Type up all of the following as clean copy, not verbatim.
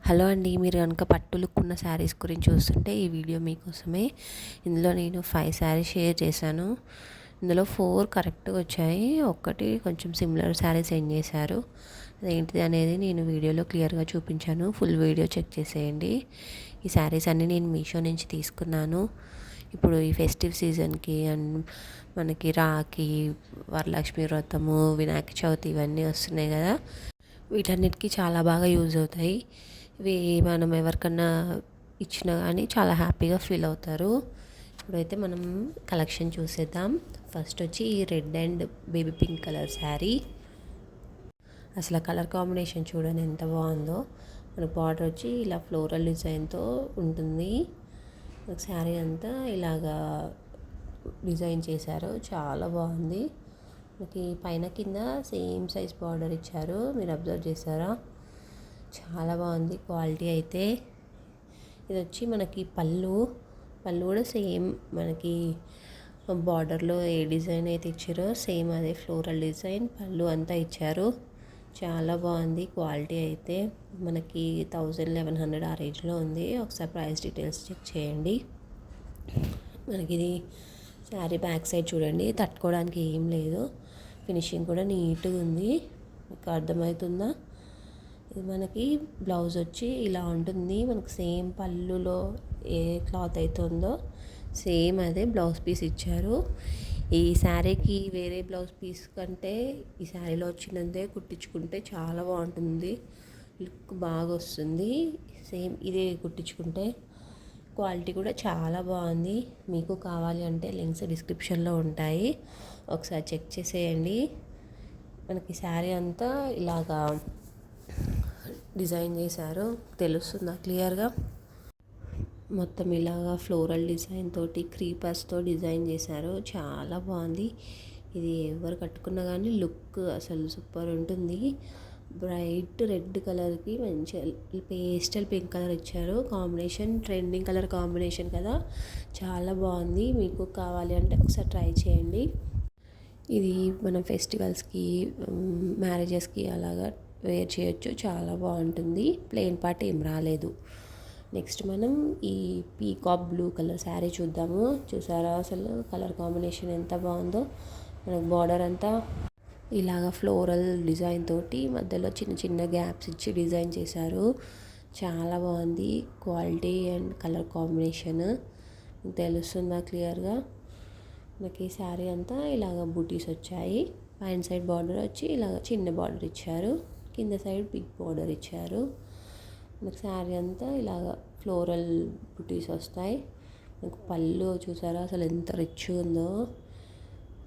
Hello అండి, మీరు కనుక పట్టు లుక్ ఉన్న శారీస్ గురించి చూస్తుంటే ఈ వీడియో మీకోసమే. ఇందులో నేను 5 శారీస్ షేర్ చేశాను. ఇందులో 4 కరెక్ట్గా వచ్చాయి, ఒక్కటి కొంచెం సిమిలర్ శారీ సెండ్ చేశారు. అదేంటిది అనేది నేను వీడియోలో క్లియర్గా చూపించాను, ఫుల్ వీడియో చెక్ చేసేయండి. ఈ శారీస్ అన్నీ నేను మీషో నుంచి తీసుకున్నాను. ఇప్పుడు ఈ ఫెస్టివ్ సీజన్కి అండ్ మనకి రాఖీ, వరలక్ష్మి వ్రతము, వినాయక చవితి ఇవన్నీ వస్తున్నాయి కదా, వీటన్నిటికీ చాలా బాగా యూజ్ అవుతాయి. ఇవి మనం ఎవరికన్నా ఇచ్చినా కానీ చాలా హ్యాపీగా ఫీల్ అవుతారు. ఇప్పుడైతే మనం కలెక్షన్ చూసేద్దాం. ఫస్ట్ వచ్చి ఈ red and baby pink colour sari. అసలు కలర్ కాంబినేషన్ చూడండి ఎంత బాగుందో. మనకు బార్డర్ వచ్చి ఇలా ఫ్లోరల్ డిజైన్తో ఉంటుంది. శారీ అంతా ఇలాగా డిజైన్ చేశారు, చాలా బాగుంది. మనకి పైన కింద సేమ్ సైజ్ బార్డర్ ఇచ్చారు, మీరు అబ్జర్వ్ చేశారా? చాలా బాగుంది క్వాలిటీ అయితే. ఇది వచ్చి మనకి పళ్ళు కూడా సేమ్ మనకి బార్డర్లో ఏ డిజైన్ అయితే ఇచ్చారో సేమ్ అదే ఫ్లోరల్ డిజైన్ పళ్ళు అంతా ఇచ్చారు. చాలా బాగుంది క్వాలిటీ అయితే. మనకి 1100 ఆ రేంజ్లో ఉంది. ఒకసారి ప్రైస్ డీటెయిల్స్ చెక్ చేయండి. మనకి ఇది శారీ బ్యాక్ సైడ్ చూడండి, తట్టుకోవడానికి ఏం లేదు. ఫినిషింగ్ కూడా నీట్గా ఉంది, మీకు అర్థమవుతుందా? ఇది మనకి బ్లౌజ్ వచ్చి ఇలా ఉంటుంది. మనకు సేమ్ పళ్ళులో ఏ క్లాత్ అయితే ఉందో సేమ్ అదే బ్లౌజ్ పీస్ ఇచ్చారు. ఈ శారీకి వేరే బ్లౌజ్ పీస్ కంటే ఈ శారీలో వచ్చినంతే కుట్టించుకుంటే చాలా బాగుంటుంది, లుక్ బాగా వస్తుంది. సేమ్ ఇదే కుట్టించుకుంటే క్వాలిటీ కూడా చాలా బాగుంది. మీకు కావాలి అంటే లింక్స్ డిస్క్రిప్షన్లో ఉంటాయి, ఒకసారి చెక్ చేసేయండి. మనకి శారీ అంతా ఇలాగా డిజైన్ చేశారు, తెలుస్తుందా క్లియర్గా? మొత్తం ఇలాగా ఫ్లోరల్ డిజైన్ తోటి క్రీపర్స్తో డిజైన్ చేశారు, చాలా బాగుంది. ఇది ఎవరు కట్టుకున్నా కానీ లుక్ అసలు సూపర్ ఉంటుంది. బ్రైట్ రెడ్ కలర్కి మంచి పేస్టల్ పింక్ కలర్ ఇచ్చారు, కాంబినేషన్ ట్రెండింగ్ కలర్ కాంబినేషన్ కదా, చాలా బాగుంది. మీకు కావాలి అంటే ఒకసారి ట్రై చేయండి. ఇది మనం ఫెస్టివల్స్కి, మ్యారేజెస్కి అలాగా వేర్ చేయొచ్చు, చాలా బాగుంటుంది. ప్లెయిన్ పార్ట్ ఏం రాలేదు. నెక్స్ట్ మనం ఈ పీకాక్ బ్లూ కలర్ శారీ చూద్దాము. చూసారా అసలు కలర్ కాంబినేషన్ ఎంత బాగుందో. మనకు బార్డర్ అంతా ఇలాగ ఫ్లోరల్ డిజైన్ తోటి మధ్యలో చిన్న చిన్న గ్యాప్స్ ఇచ్చి డిజైన్ చేశారు, చాలా బాగుంది క్వాలిటీ అండ్ కలర్ కాంబినేషన్. తెలుస్తుందా క్లియర్గా? మనకి శారీ అంతా ఇలాగ బూటీస్ వచ్చాయి. పైన సైడ్ బార్డర్ వచ్చి ఇలాగ చిన్న బార్డర్ ఇచ్చారు, కింద సైడ్ బిగ్ బార్డర్ ఇచ్చారు. మనకి శారీ అంతా ఇలాగ ఫ్లోరల్ బుటీస్ వస్తాయి. మనకు పళ్ళు చూసారా అసలు ఎంత రిచ్ ఉందో.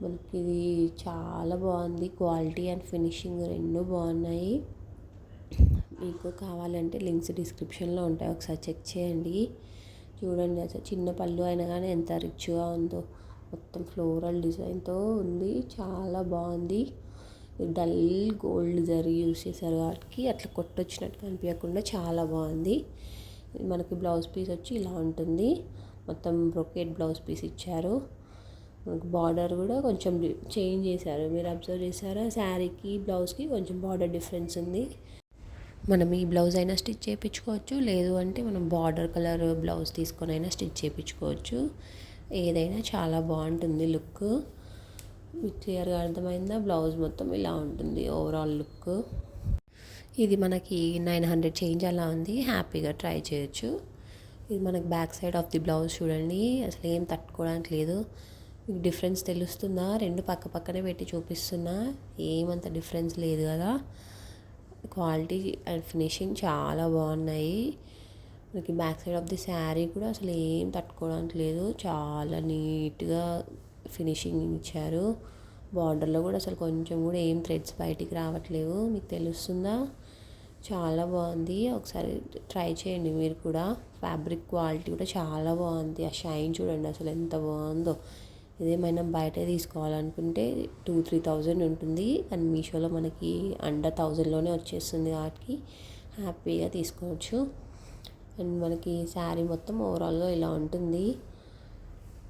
మనకి ఇది చాలా బాగుంది, క్వాలిటీ అండ్ ఫినిషింగ్ రెండు బాగున్నాయి. మీకు కావాలంటే లింక్స్ డిస్క్రిప్షన్లో ఉంటాయి, ఒకసారి చెక్ చేయండి. చూడండి అసలు చిన్న పళ్ళు అయినా కానీ ఎంత రిచ్గా ఉందో. మొత్తం ఫ్లోరల్ డిజైన్తో ఉంది, చాలా బాగుంది. డల్ గోల్డ్ జరీ యూస్ చేశారు కాబట్టి అట్లా కొట్టొచ్చినట్టు కనిపించకుండా చాలా బాగుంది. మనకి బ్లౌజ్ పీస్ వచ్చి ఇలా ఉంటుంది, మొత్తం బ్రొకెట్ బ్లౌజ్ పీస్ ఇచ్చారు. మనకు బార్డర్ కూడా కొంచెం చేంజ్ చేశారు, మీరు అబ్జర్వ్ చేశారా? శారీకి బ్లౌజ్కి కొంచెం బార్డర్ డిఫరెన్స్ ఉంది. మనం ఈ బ్లౌజ్ అయినా స్టిచ్ చేయించుకోవచ్చు, లేదు అంటే మనం బార్డర్ కలర్ బ్లౌజ్ తీసుకొని అయినా స్టిచ్ చేయించుకోవచ్చు. ఏదైనా చాలా బాగుంటుంది లుక్. మీకు క్లియర్గా అర్థమైందా? బ్లౌజ్ మొత్తం ఇలా ఉంటుంది ఓవరాల్ లుక్. ఇది మనకి 900 చేంజ్ అలా ఉంది, హ్యాపీగా ట్రై చేయొచ్చు. ఇది మనకి back side of the blouse చూడండి, అసలు ఏం తట్టుకోవడానికి లేదు. మీకు డిఫరెన్స్ తెలుస్తుందా? రెండు పక్క పక్కనే పెట్టి చూపిస్తున్నా, ఏమంత డిఫరెన్స్ లేదు కదా. క్వాలిటీ అండ్ ఫినిషింగ్ చాలా బాగున్నాయి. మనకి back side of the sari కూడా అసలు ఏం తట్టుకోవడానికి లేదు, చాలా నీట్గా ఫినిషింగ్ ఇచ్చారు. బార్డర్లో కూడా అసలు కొంచెం కూడా ఏం థ్రెడ్స్ బయటికి రావట్లేవు, మీకు తెలుస్తుందా? చాలా బాగుంది, ఒకసారి ట్రై చేయండి మీరు కూడా. ఫ్యాబ్రిక్ క్వాలిటీ కూడా చాలా బాగుంది, ఆ షైన్ చూడండి అసలు ఎంత బాగుందో. ఇదేమైనా బయట తీసుకోవాలనుకుంటే 2-3 thousand ఉంటుంది, కానీ మీషోలో మనకి అండర్ 1000లోనే వచ్చేస్తుంది కాబట్టి హ్యాపీగా తీసుకోవచ్చు. అండ్ మనకి శారీ మొత్తం ఓవరాల్గా ఇలా ఉంటుంది.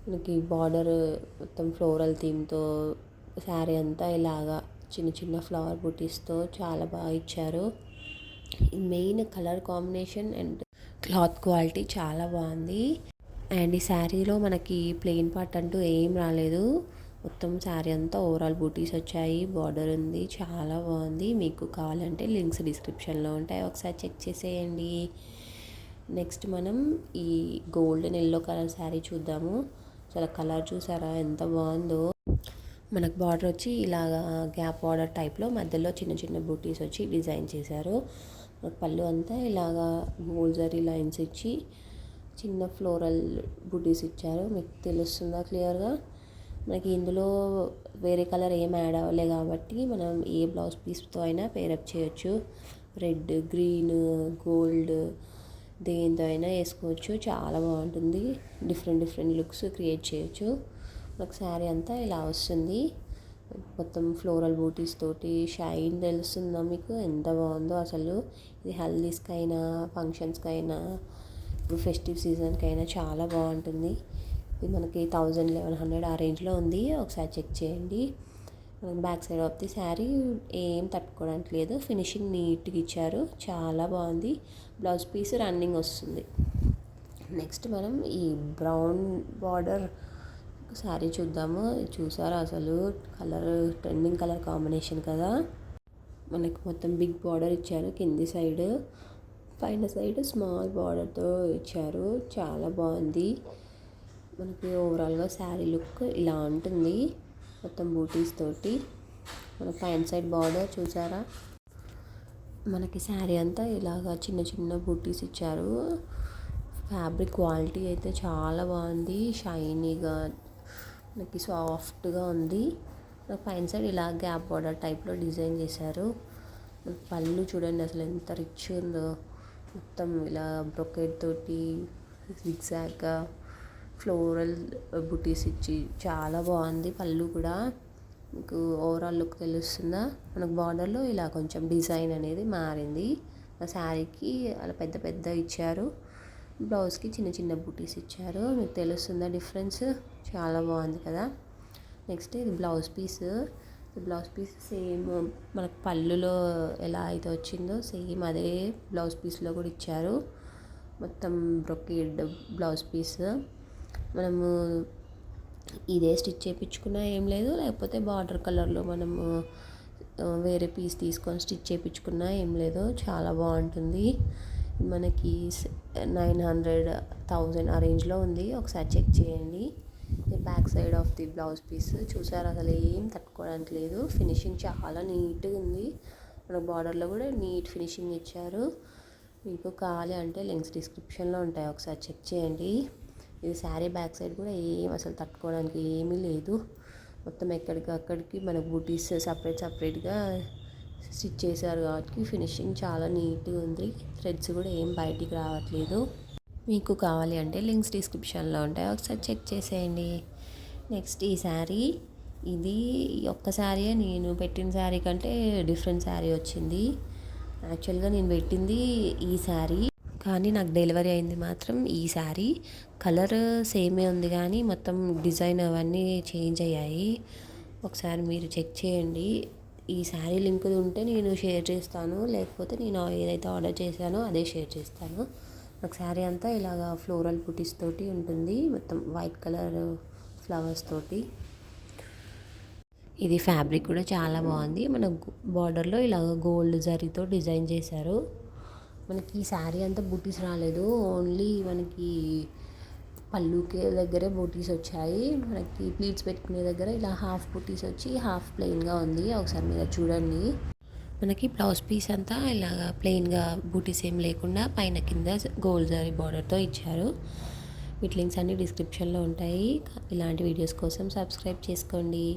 మనకి బార్డర్ మొత్తం ఫ్లోరల్ థీమ్తో శారీ అంతా ఇలాగా చిన్న చిన్న ఫ్లవర్ బూటీస్తో చాలా బాగా ఇచ్చారు. Main colour combination and cloth quality చాలా బాగుంది. అండ్ ఈ శారీలో మనకి ప్లెయిన్ పార్ట్ అంటూ ఏం రాలేదు. మొత్తం శారీ అంతా ఓవరాల్ బూటీస్ వచ్చాయి, బార్డర్ ఉంది, చాలా బాగుంది. మీకు కావాలంటే లింక్స్ డిస్క్రిప్షన్లో ఉంటాయి, ఒకసారి చెక్ చేసేయండి. నెక్స్ట్ మనం ఈ గోల్డెన్ ఎల్లో కలర్ శారీ చూద్దాము. చాలా కలర్ చూసారా ఎంత బాగుందో. మనకు బార్డర్ వచ్చి ఇలాగా గ్యాప్ బార్డర్ టైప్లో మధ్యలో చిన్న చిన్న బూటీస్ వచ్చి డిజైన్ చేశారు. పళ్ళు అంతా ఇలాగా గోల్డ్ జరీ లైన్స్ ఇచ్చి చిన్న ఫ్లోరల్ బూటీస్ ఇచ్చారు. మీకు తెలుస్తుందా క్లియర్గా? మనకి ఇందులో వేరే కలర్ ఏం యాడ్ అవ్వలే కాబట్టి మనం ఏ బ్లౌజ్ పీస్తో అయినా పేరప్ చేయొచ్చు. రెడ్, గ్రీన్, గోల్డ్ దేంతో అయినా వేసుకోవచ్చు, చాలా బాగుంటుంది. డిఫరెంట్ డిఫరెంట్ లుక్స్ క్రియేట్ చేయొచ్చు. మనకు శారీ అంతా ఇలా వస్తుంది, మొత్తం ఫ్లోరల్ బూటీస్ తోటి. షైన్ తెలుస్తుందా మీకు ఎంత బాగుందో అసలు. ఇది హల్దీస్కైనా ఫంక్షన్స్కైనా ఇప్పుడు ఫెస్టివ్ సీజన్కైనా చాలా బాగుంటుంది. ఇది మనకి 1100 ఆ రేంజ్లో ఉంది, ఒకసారి చెక్ చేయండి. Back side of the sari ఏం తట్టుకోవడానికి లేదు, ఫినిషింగ్ నీట్గా ఇచ్చారు, చాలా బాగుంది. బ్లౌజ్ పీస్ రన్నింగ్ వస్తుంది. నెక్స్ట్ మనం ఈ బ్రౌన్ బార్డర్ శారీ చూద్దాము. చూసారా అసలు కలర్ ట్రెండింగ్ కలర్ కాంబినేషన్ కదా. మనకి మొత్తం బిగ్ బార్డర్ ఇచ్చారు కింది సైడ్, పైన సైడ్ స్మాల్ బార్డర్తో ఇచ్చారు, చాలా బాగుంది. మనకి ఓవరాల్గా శారీ లుక్ ఇలా ఉంటుంది, మొత్తం బూటీస్ తోటి. మన పైన సైడ్ బార్డర్ చూసారా. మనకి శారీ అంతా ఇలాగా చిన్న చిన్న బూటీస్ ఇచ్చారు. ఫ్యాబ్రిక్ క్వాలిటీ అయితే చాలా బాగుంది, షైనీగా మనకి సాఫ్ట్గా ఉంది. పైన సైడ్ ఇలా గ్యాప్ బార్డర్ టైప్లో డిజైన్ చేశారు. పళ్ళు చూడండి అసలు ఎంత రిచ్ ఉందో, మొత్తం ఇలా బ్రొకెట్ తోటి జిగ్జాగ్గా ఫ్లోరల్ బుటీస్ ఇచ్చి చాలా బాగుంది. పళ్ళు కూడా మీకు ఓవరాల్ లుక్ తెలుస్తుందా. మనకు బార్డర్లో ఇలా కొంచెం డిజైన్ అనేది మారింది. ఆ శారీకి అలా పెద్ద పెద్ద ఇచ్చారు, బ్లౌజ్కి చిన్న చిన్న బుటీస్ ఇచ్చారు. మీకు తెలుస్తుందా డిఫరెన్స్, చాలా బాగుంది కదా. నెక్స్ట్ ఇది blouse piece. Blouse piece same మనకు పళ్ళులో ఎలా అయితే వచ్చిందో సేమ్ అదే బ్లౌజ్ పీస్లో కూడా ఇచ్చారు. మొత్తం బ్రొకేడ్ బ్లౌజ్ పీస్. మనము ఇదే స్టిచ్ చేయించుకున్నా ఏం లేదు, లేకపోతే బార్డర్ కలర్లో మనము వేరే పీస్ తీసుకొని స్టిచ్ చేయించుకున్నా ఏం లేదు, చాలా బాగుంటుంది. మనకి 900-1000 ఆ రేంజ్లో ఉంది, ఒకసారి చెక్ చేయండి. Back side of the blouse piece చూసారు, అసలు ఏం తట్టుకోవడానికి లేదు, ఫినిషింగ్ చాలా నీట్గా ఉంది. మన బార్డర్లో కూడా నీట్ ఫినిషింగ్ ఇచ్చారు. మీకు కావాలి అంటే లింక్స్ డిస్క్రిప్షన్లో ఉంటాయి, ఒకసారి చెక్ చేయండి. ఇది శారీ బ్యాక్ సైడ్ కూడా ఏం అసలు తట్టుకోవడానికి ఏమీ లేదు, మొత్తం ఎక్కడికి అక్కడికి మనకు బూటీస్ సపరేట్గా స్టిచ్ చేశారు కాబట్టి ఫినిషింగ్ చాలా నీట్గా ఉంది. థ్రెడ్స్ కూడా ఏం బయటికి రావట్లేదు. మీకు కావాలి అంటే లింక్స్ డిస్క్రిప్షన్లో ఉంటాయి, ఒకసారి చెక్ చేసేయండి. నెక్స్ట్ ఈ శారీ, ఇది ఒక్క శారీ నేను పెట్టిన శారీ కంటే డిఫరెంట్ శారీ వచ్చింది. యాక్చువల్గా నేను పెట్టింది ఈ శారీ, కానీ నాకు డెలివరీ అయింది మాత్రం ఈ శారీ. కలర్ సేమే ఉంది కానీ మొత్తం డిజైన్ అవన్నీ చేంజ్ అయ్యాయి. ఒకసారి మీరు చెక్ చేయండి. ఈ శారీ లింక్ ఉంటే నేను షేర్ చేస్తాను, లేకపోతే నేను ఏదైతే ఆర్డర్ చేశానో అదే షేర్ చేస్తాను. నాకు శారీ అంతా ఇలాగా ఫ్లోరల్ బుటీస్ తోటి ఉంటుంది, మొత్తం వైట్ కలర్ ఫ్లవర్స్ తోటి. ఇది ఫ్యాబ్రిక్ కూడా చాలా బాగుంది. మన బార్డర్లో ఇలాగ గోల్డ్ జరీతో డిజైన్ చేశారు. మనకి ఈ శారీ అంతా బూటీస్ రాలేదు, ఓన్లీ మనకి పళ్ళుకి దగ్గరే బూటీస్ వచ్చాయి. మనకి ప్లీట్స్ పెట్టుకునే దగ్గర ఇలా హాఫ్ బూటీస్ వచ్చి హాఫ్ ప్లెయిన్గా ఉంది, ఒకసారి మీరు చూడండి. మనకి బ్లౌజ్ పీస్ అంతా ఇలాగా ప్లెయిన్గా బూటీస్ ఏం లేకుండా పైన కింద గోల్డ్ జరీ బార్డర్తో ఇచ్చారు. వీటి లింక్స్ అన్ని డిస్క్రిప్షన్లో ఉంటాయి. ఇలాంటి వీడియోస్ కోసం సబ్స్క్రైబ్ చేసుకోండి.